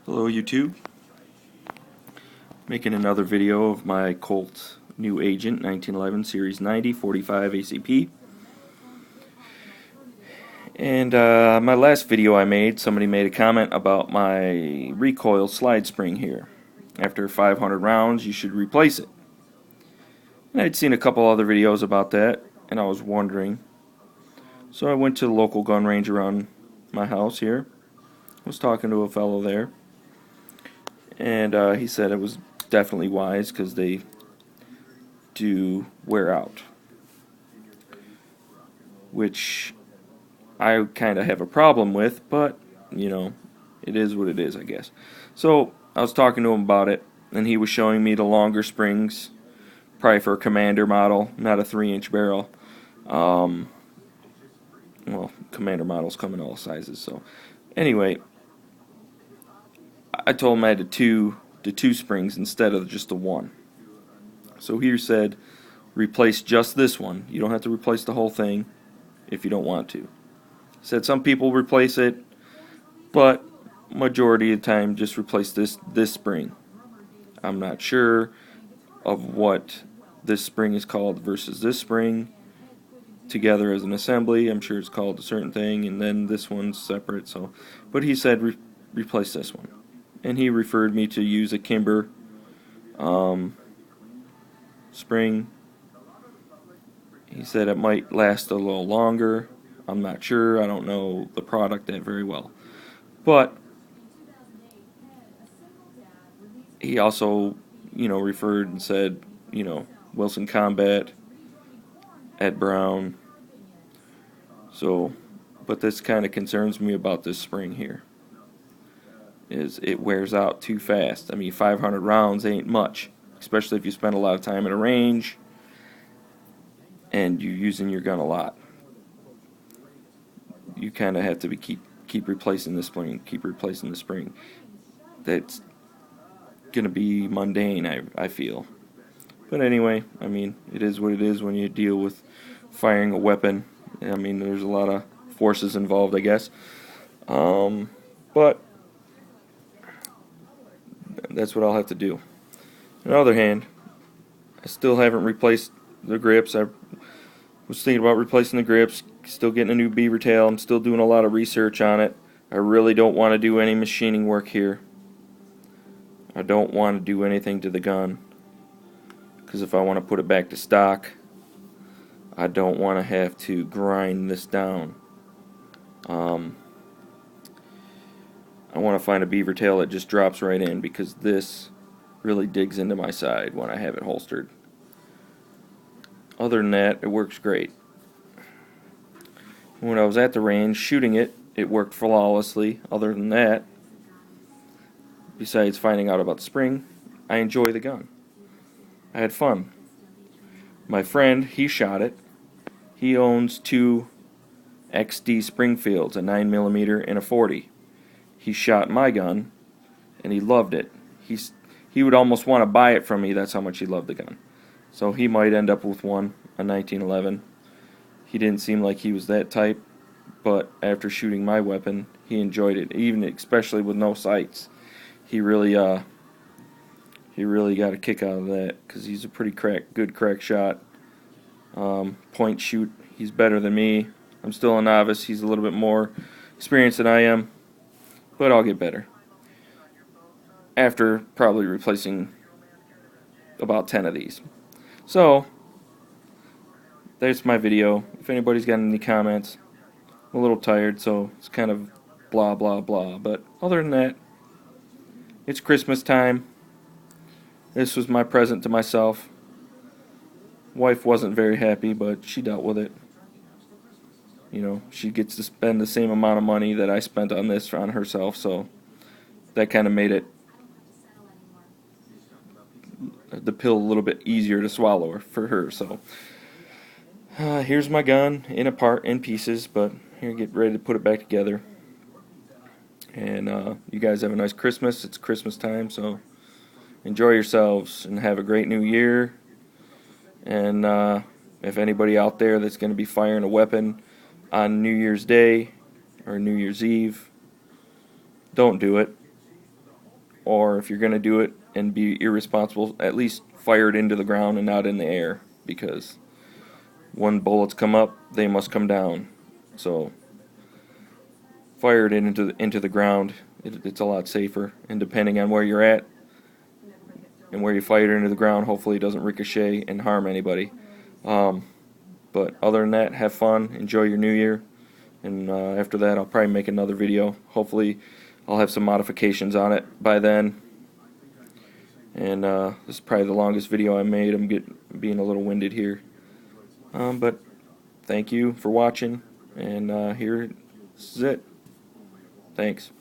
Hello YouTube, making another video of my Colt New Agent 1911 Series 90 45 ACP. And my last video I made, somebody made a comment about my recoil slide spring here. After 500 rounds you should replace it. And I'd seen a couple other videos about that and I was wondering. So I went to the local gun range around my house here. I was talking to a fellow there. And he said it was definitely wise because they do wear out, which I kind of have a problem with, but you know, it is what it is, I guess. So I was talking to him about it, and he was showing me the longer springs, probably for a Commander model, not a 3-inch barrel. Well, Commander models come in all sizes. So anyway, I told him I had the two springs instead of just the one. So he said, replace just this one. You don't have to replace the whole thing if you don't want to. He said some people replace it, but majority of the time just replace this spring. I'm not sure of what this spring is called versus this spring together as an assembly. I'm sure it's called a certain thing, and then this one's separate. So, but he said replace this one. And he referred me to use a Kimber spring. He said it might last a little longer. I'm not sure. I don't know the product that very well. But he also, referred and said, Wilson Combat, Ed Brown. So, but this kind of concerns me about this spring here. Is it wears out too fast. I mean, 500 rounds ain't much, especially if you spend a lot of time at a range and you're using your gun a lot. You kind of have to keep replacing the spring, keep replacing the spring. That's gonna be mundane, I feel. But anyway, I mean, it is what it is when you deal with firing a weapon. I mean, there's a lot of forces involved, I guess. But that's what I'll have to do. On the other hand, I still haven't replaced the grips. I was thinking about replacing the grips, still getting a new beaver tail. I'm still doing a lot of research on it. I really don't want to do any machining work here. I don't want to do anything to the gun, because if I want to put it back to stock, I don't want to have to grind this down. I want to find a beaver tail that just drops right in, because this really digs into my side when I have it holstered. Other than that, it works great. When I was at the range shooting it, it worked flawlessly. Other than that, besides finding out about the spring, I enjoy the gun. I had fun. My friend, he shot it. He owns two XD Springfields, a 9mm and a 40. He shot my gun, and he loved it. He would almost want to buy it from me. That's how much he loved the gun. So he might end up with one, a 1911. He didn't seem like he was that type, but after shooting my weapon, he enjoyed it. Even especially with no sights, he really got a kick out of that, because he's a pretty good crack shot. Point shoot, he's better than me. I'm still a novice. He's a little bit more experienced than I am. But I'll get better after probably replacing about 10 of these. So there's my video. If anybody's got any comments, I'm a little tired, so it's kind of blah blah blah. But other than that, it's Christmas time. This was my present to myself. Wife wasn't very happy, but she dealt with it. She gets to spend the same amount of money that I spent on this on herself, so that kind of made it the pill a little bit easier to swallow for her. So here's my gun in pieces, but here, get ready to put it back together. And you guys have a nice Christmas. It's Christmas time, so enjoy yourselves and have a great new year. And if anybody out there that's going to be firing a weapon on New Year's Day or New Year's Eve, don't do it. or if you're going to do it and be irresponsible, at least fire it into the ground and not in the air, because when bullets come up, they must come down. So fire it into the ground. It's a lot safer, and depending on where you're at and where you fire it into the ground, hopefully it doesn't ricochet and harm anybody. But other than that, have fun, enjoy your new year, and after that I'll probably make another video. Hopefully I'll have some modifications on it by then. And this is probably the longest video I made. I'm being a little winded here. But thank you for watching, and here this is it. Thanks.